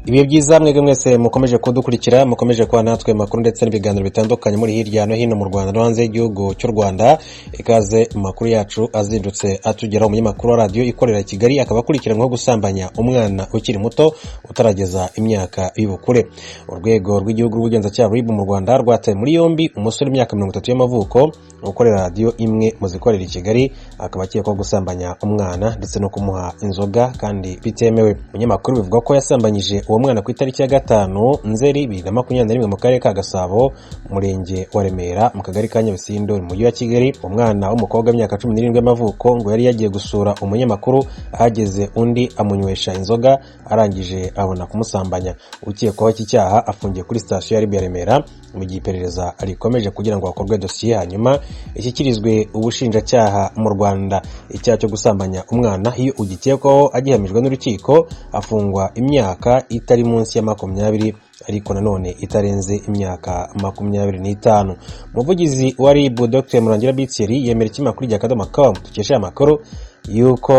Ibihe byiza mwebwe mwese mukomeje kudukurikira, mukomeje kwa natwe makuru ndetse n'ibiganiro bitandukanye muri hirya no hino mu Rwanda no hanze y'igihugu cy'u Rwanda. Ikaze makuru yacu azindutse atugeraho. Umunyamakuru wa radio ikorera i Kigali akaba akurikiranweho gusambanya umwana ukiri muto utarageza imyaka y'ubukure. Urwego rw'igihugu rw'ubugenzacyaha RIB mu Rwanda rwataye muri yombi umusore w'imyaka 30 y'amavuko ukorera radio imwe mu zikorera i Kigali, akaba akekwaho gusambanya umwana ndetse no kumuha inzoga kandi bitemewe. Umunyamakuru bivuga ko yasambanyije uwo mwana ku itariki ya 5 Nzeri 2021 mu karere ka Gasabo, umurenge wa Remera, mu kagari ka Nyabisindu mu mujyi wa Kigali. Umwana w'umukobwa w'imyaka 17 y'amavuko ngo yari yagiye gusura umunyamakuru, ahageze undi amunywesha inzoga, arangije abona kumusambanya. Ukekwaho iki cyaha afungiye kuri station ya RIB ya Remera mu gihe iperereza rikomeje kugira ngo hakorwe dosiye hanyuma ishyikirizwe ubushinjacyaha mu Rwanda. Icyaha cyo gusambanya umwana iyo ugikekwaho agihamijwe n'urukiko afungwa imyaka itari munsi ya 20 ariko nanone itarenze imyaka 25. Umuvugizi wa RIB Dr. Murangira Bitseri yemera ikinyamakuru rya Kadomo.com dukesha amakuru yuko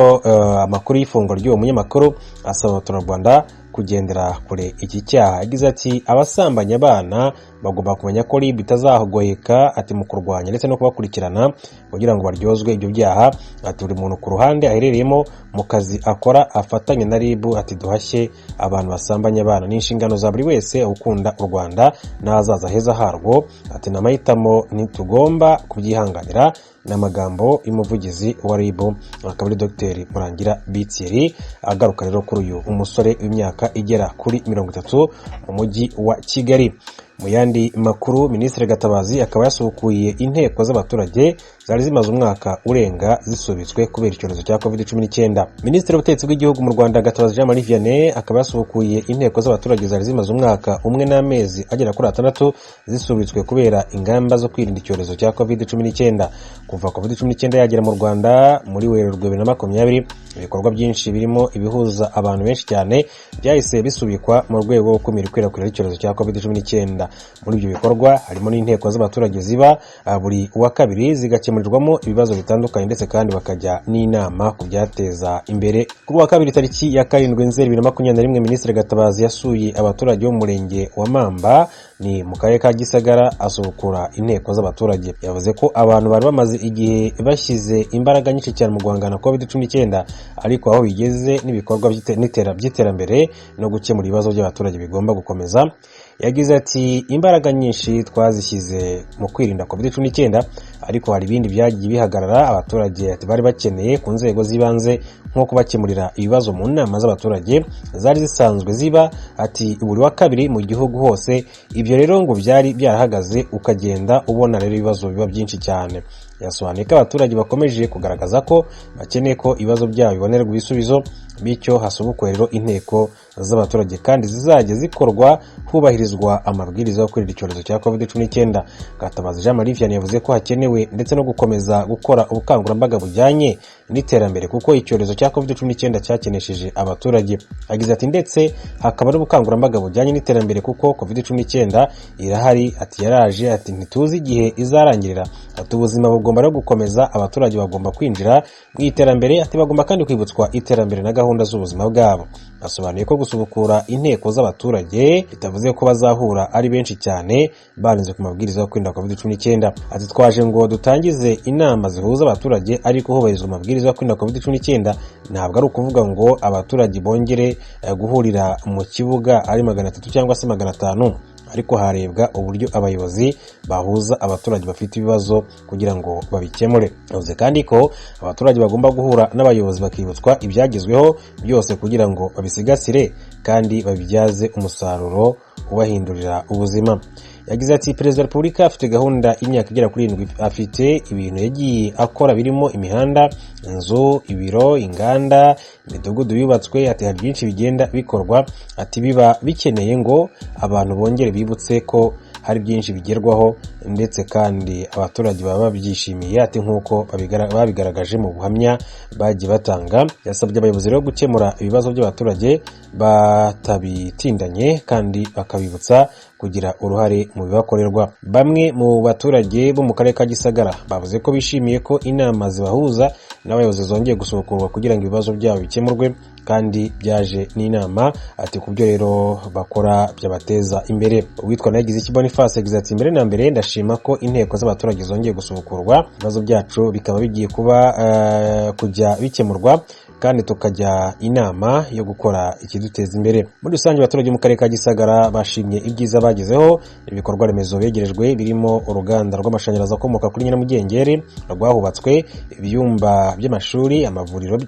amakuru y'ifungwa ry'uwo munyamakuru, asaba abaturarwanda kugendera kure iki cyaha. Yagize ati abasambanya abana bagomba kumenya ko RIB itazahogoyeka ati mu kurwanya ndetse no kubakurikirana kugira ngo baryozwe ibyo byaha. Ati buri muntu ku ruhande aherereyemo mu kazi akora afatanye na RIB ati duhashye abantu basambanya abana. Ni inshingano za buri wese ukunda u Rwanda n'ahazaza heza harwo. Ati n'amahitamo ntitugomba kubyihanganira. N'amagambo y'umuvugizi wa RIB akaba ari Dr. Murangira Bitseri agaruka rero kuri uyu umusore w'imyaka igera kuri 30 mu mujyi wa Kigali. Mu yandi makuru, Minisitiri Gatabazi akaba yasubukuye inteko z'abaturage zari zimaze umwaka urenga zisubitswe kubera icyorezo cya COVID-19. Minisitiri w'ubutegetsi bw'igihugu mu Rwanda Gatabazi Jean Marie Vianney akaba yasubukuye inteko z'abaturage zari zimaze umwaka umwe n'amezi agera kuri 6 zisubitswe kubera ingamba zo kwirinda icyorezo cya COVID-19. Kuva COVID-19 yagera mu Rwanda muri Werurwe 2020, ibikorwa byinshi birimo ibihuza abantu benshi cyane byahise bisubikwa mu rwego rwo gukumira ikwirakwira ry'icyorezo cya COVID-19. Muri ibyo bikorwa harimo n'inteko z'abaturage ziba buri wa kabiri zigakemurirwamo ibibazo bitandukanye ndetse kandi bakajya n'inama ku byateza imbere. Kuri wa kabiri tariki ya 7 Nzeri 2021, Minisitiri Gatabazi yasuye abaturage bo mu murenge wa Mamba ni mu karere ka Gisagara asubukura inteko z'abaturage. Yavuze ko abantu bari bamaze igihe bashyize imbaraga nyinshi cyane mu guhangana COVID-19 ariko aho bigeze n'ibikorwa by'iterambere no gukemura ibibazo by'abaturage bigomba gukomeza. Yagize ati imbaraga nyinshi twazishyize mu kwirinda COVID-19 ariko hari ibindi byagiye bihagarara abaturage ati bari bakeneye ku nzego z'ibanze nko kubakemurira ibibazo mu nama z'abaturage zari zisanzwe ziba ati buri wa kabiri mu gihugu hose. Ibyo rero ngo byari byarahagaze ukagenda ubona rero ibibazo biba byinshi cyane. Yasobanuye ko abaturage bakomeje kugaragaza ko bakeneye ko ibibazo byabo bibonerwa ibisubizo, bityo hasubukwe rero inteko z'abaturage kandi zizajya zikorwa hubahirizwa amabwiriza yo kwirinda icyorezo cya COVID-19. Gatabazi Jean Marie Vianney yavuze ko hakenewe ndetse no gukomeza gukora ubukangurambaga bujyanye n'iterambere kuko icyorezo cya COVID-19 cyakenesheje abaturage. Agize ati ndetse hakaba n'ubukangurambaga bujyanye n'iterambere kuko COVID-19 irahari ati yaraje ati ntituzi igihe izarangirira. Ati ubuzima bugomba no gukomeza, abaturage bagomba kwinjira mu iterambere ati bagomba kandi kwibutswa iterambere na gahunda z'ubuzima bwabo. Asobanuye ko gusubukura inteko z'abaturage bitavuze ko bazahura ari benshi cyane barinze ku mabwiriza yo kwirinda COVID-19. Ati twaje ngo dutangize inama zihuza abaturage ariko hubahirizwa amabwiriza yo kwirinda COVID-19. Ntabwo ari ukuvuga ngo abaturage bongere guhurira mu kibuga ari 300 cyangwa se 500, ariko harebwa uburyo abayobozi bahuza abaturage bafite ibibazo kugira ngo babikemure. Yavuze kandi ko abaturage bagomba guhura n'abayobozi bakibutswa ibyagezweho byose kugira ngo babisigasire kandi babibyaze umusaruro ubahindurira ubuzima. Yagize ati Perezida wa Repubulika afite gahunda y'imyaka igera kuri 7, afite ibintu yagiye akora birimo imihanda, inzu, ibiro, inganda, imidugudu yubatswe. Ati hari byinshi bigenda bikorwa ati biba bikeneye ngo abantu bongere bibutse ko hari byinshi bigerwaho ndetse kandi abaturage baba babyishimiye ati nk'uko babigaragaje mu buhamya bagiye batanga. Yasabye abayobozi rero gukemura ibibazo by'abaturage batabitindanye kandi bakabibutsa kugira uruhare mu bibakorerwa. Bamwe mu baturage bo mu karere ka Gisagara bavuze ko bishimiye ko inama zibahuza n'abayobozi zongeye gusohokorwa kugira ngo ibibazo byabo bikemurwe. kandi byaje n'inama ati kubyo rero bakora byabateza imbere. Uwitwa Nagize iki Boniface yagize ati mbere na mbere ndashima ko inteko z'abaturage zongeye gusubukurwa, ibibazo byacu bikaba bigiye kuba kujya bikemurwa kandi tukajya inama yo gukora ikiduteza imbere. Muri rusange abaturage mu karere ka Gisagara bashimye ibyiza bagezeho, ibikorwa remezo begerejwe birimo uruganda rw'amashanyarazi akomoka kuri Nyiramugengeri rwahubatswe, ibyumba by'amashuri, amavuriro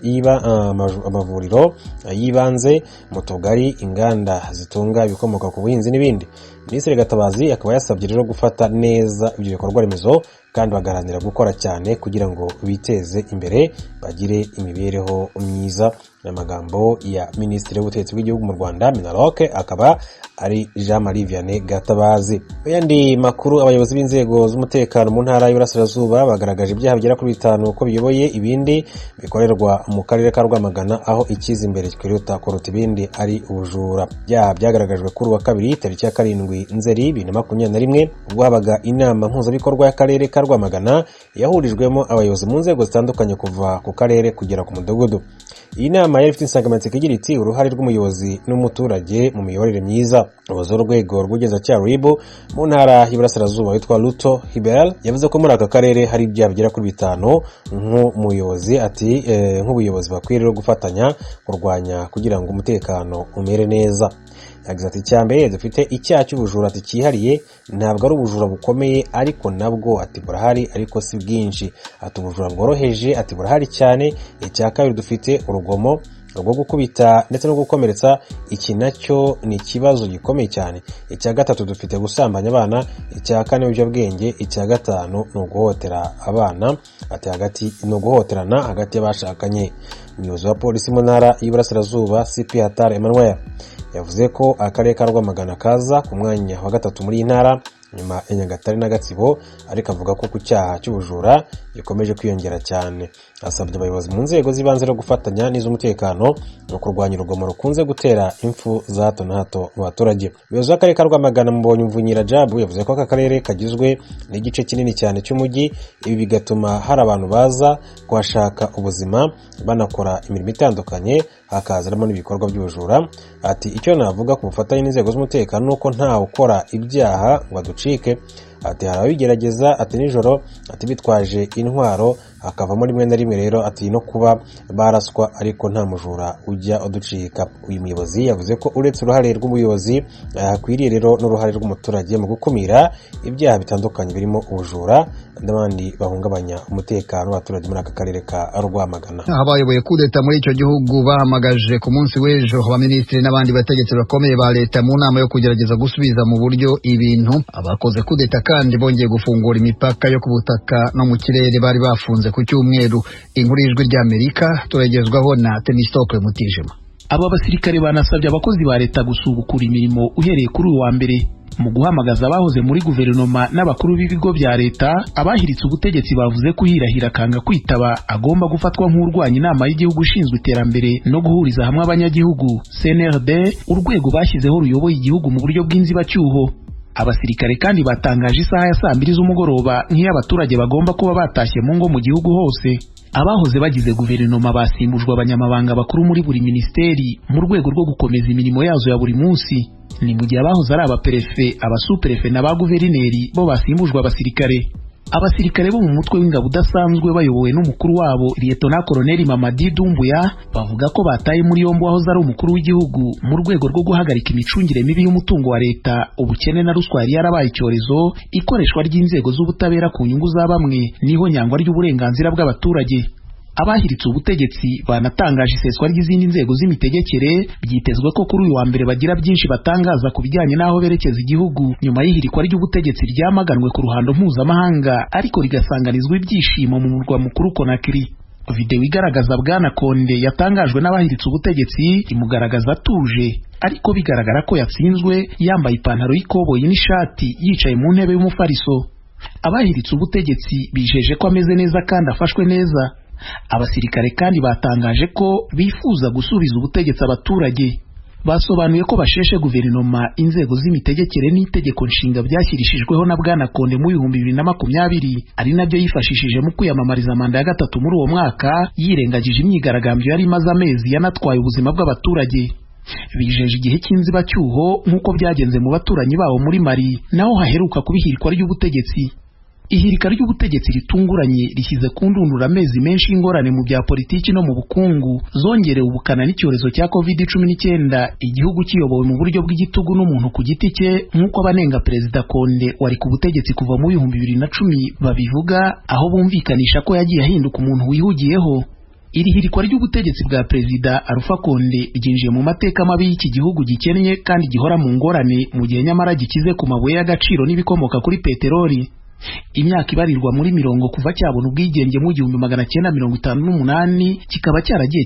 y'ibanze mu tugari, inganda zitunga ibikomoka ku buhinzi n'ibindi. Minisitiri Gatabazi akaba yasabye rero gufata neza ibyo bikorwa remezo kandi bagaharanira gukora cyane kugira ngo biteze imbere bagire imibereho myiza. Amagambo ya Minisitiri w'Ubutegetsi bw'Igihugu mu Rwanda Minaloc akaba ari Jean Marie Vianney Gatabazi. Yandi makuru, abayobozi b'inzego z'umutekano mu ntara y'Iburasirazuba bagaragaje ibyaha bigera kuri 5 uko biyoboye ibindi bikorerwa mu karere ka Rwamagana, aho ikiza imbere kiruta kuruta ibindi ari ubujura. Byaha byagaragajwe kuri wa kabiri tariki ya 7 Nzeri 2021 ubwo habaga inama mpuzabikorwa y'akarere ka Rwamagana yahurijwemo abayobozi mu nzego zitandukanye kuva ku karere kugera ku mudugudu. Iyi nama yari ifite insanganyamatsiko igira iti uruhare rw'umuyobozi n'umuturage mu miyoborere myiza. Umuyobozi w'urwego rw'ubugenzacyaha RIB mu ntara y'Iburasirazuba witwa Luto Hibel yavuze ko muri aka karere hari ibyaha bigera kuri 5 nk'umuyobozi ati nk'ubuyobozi bakwiye rero gufatanya kurwanya kugira ngo umutekano umere neza. Yagize ati cyambere dufite icyaha cy'ubujura ati cyihariye, ntabwo ari ubujura bukomeye ariko nabwo ati burahari ariko si bwinshi. Ati ubujura bworoheje ati burahari cyane. Icya kabiri dufite urugomo rwo gukubita ndetse no gukomeretsa, iki nacyo ni ikibazo gikomeye cyane. Icya gatatu dufite gusambanya abana. Icya kane ibiyobyabwenge. Icya gatanu ni uguhotera abana ati hagati no guhoterana hagati y'abashakanye. Umuyobozi wa polisi mu ntara y'Iburasirazuba CP Hatar Emmanuel yavuze ko akarere ka Rwamagana kaza ku mwanya wa 3 muri intara nyuma ya Nyagatare na Gatsibo, ariko avuga ko ku cyaha cy'ubujura gikomeje kwiyongera cyane. Asabye abayobozi mu nzego z'ibanze no gufatanya n'iz'umutekano no kurwanya urugomo rukunze gutera impfu za hato na hato mu baturage. Umuyobozi w'akarere ka Rwamagana Mbonyumvunyira Jabu yavuze ko aka karere kagizwe n'igice kinini cyane cy'umujyi, ibi bigatuma hari abantu baza kuhashaka ubuzima banakora imirimo itandukanye, hakazamo n'ibikorwa by'ubujura. Ati icyo navuga ku bufatanye n'inzego z'umutekano nuko nta ukora ibyaha ngo aducike. Ati harabigerageza ati nijoro ati bitwaje intwaro akavamo rimwe na rimwe, rero ati no kuba baraswa ariko nta mujura ujya uducika. Uyu muyobozi yavuze ko uretse uruhare rw'ubuyobozi hakwiriye rero n'uruhare rw'umuturage mu gukumira ibyaha bitandukanye birimo ubujura n'abandi bahungabanya umutekano w'abaturage muri aka karere ka Rwamagana. Abayoboye kudeta muri icyo gihugu bahamagaje ku munsi w'ejo abaminisitiri n'abandi bategetsi bakomeye ba leta mu nama yo kugerageza gusubiza mu buryo ibintu. Abakoze kudeta kandi bongeye gufungura imipaka yo ku butaka no mu kirere bari bafunze ku cyumweru. Inkuru y'Ijwi ry'Amerika turagezwaho na Temistokle Mutijima. Aba basirikare banasabye abakozi ba leta gusubukura imirimo uhereye kuri uwa mbere mu guhamagaza abahoze muri guverinoma n'abakuru b'ibigo bya leta. Abahiritse ubutegetsi bavuze ko uhirahira akanga kwitaba agomba gufatwa nk'urwanya inama y'igihugu ishinzwe iterambere no guhuriza hamwe abanyagihugu CNRD, urwego bashyizeho ruyoboye igihugu mu buryo bw'inzibacyuho. Abasirikare kandi batangaje isaha ya 2:00 z'umugoroba nk'iy'abaturage bagomba kuba batashye mu ngo mu gihugu hose. Abahoze bagize guverinoma basimbujwe abanyamabanga bakuru muri buri ministeri mu rwego rwo gukomeza imirimo yazo ya buri munsi. Ni mu gihe abahoze ari abaperefe, abasuperefe n'aba guverineri bo basimbujwe abasirikare. Abasirikare bo mu mutwe w'ingabo udasanzwe bayobowe n'umukuru wabo Lieutenant Colonel Mamadi Doumbouya bavuga ko bataye muri yombi wahoze ari umukuru w'igihugu mu rwego rwo guhagarika imicungire mibi y'umutungo wa leta, ubukene na ruswa yari yarabaye icyorezo, ikoreshwa ry'inzego z'ubutabera ku nyungu za bamwe niho nyangwa ry'uburenganzira bw'abaturage. Abahiritse ubutegetsi banatangaje iseswa ry'izindi nzego z'imitegekere. Byitezwe ko kuri uyu wa mbere bagira byinshi batangaza ku bijyanye n'aho berekeza igihugu nyuma y'ihirikwa ry'ubutegetsi ryamaganwe ku ruhando mpuzamahanga ariko rigasanganizwa ibyishimo mu murwa mukuru Conakry. Video igaragaza Bwana Konde yatangajwe n'abahiritse ubutegetsi imugaragaza atuje ariko bigaragara ko yatsinzwe, yambaye ipantaro y'ikoboyi n'ishati yicaye mu ntebe y'umufariso. Abahiritse ubutegetsi bijeje ko ameze neza kandi afashwe neza. Abasirikare kandi batangaje ko bifuza gusubiza ubutegetsi abaturage. basobanuye ko basheshe guverinoma, inzego z'imitegekere n'itegeko nshinga byashyirishijweho na Bwana Konde mu 2020 ari nabyo yifashishije mu kwiyamamariza manda ya gatatu muri uwo mwaka, yirengagije imyigaragambyo yari imaze amezi yanatwaye ubuzima bw'abaturage. Bijeje igihe cy'inzibacyuho nk'uko byagenze mu baturanyi bawo muri Mali, naho haheruka kubihirikwa ry'ubutegetsi. Ihirika ry'ubutegetsi ritunguranye rishyize ku ndundura amezi menshi y'ingorane mu bya politiki no mu bukungu, zongerewe ubukana n'icyorezo cya COVID-19, igihugu kiyobowe mu buryo bw'igitugu n'umuntu ku giti cye, nk'uko abanenga Perezida Konde wari ku butegetsi kuva mu 2010 babivuga, aho bumvikanisha ko yagiye ahinduka umuntu wihugiyeho. Iri hirikwa ry'ubutegetsi bwa Perezida Alpha Konde ryinjiye mu mateka mabi y'iki gihugu gikennye kandi gihora mu ngorane, mu gihe nyamara gikize ku mabuye y'agaciro n'ibikomoka kuri peteroli. Imyaka ibarirwa muri mirongo kuva cyabona ubwigenge mu 1958 kikaba cyaragiye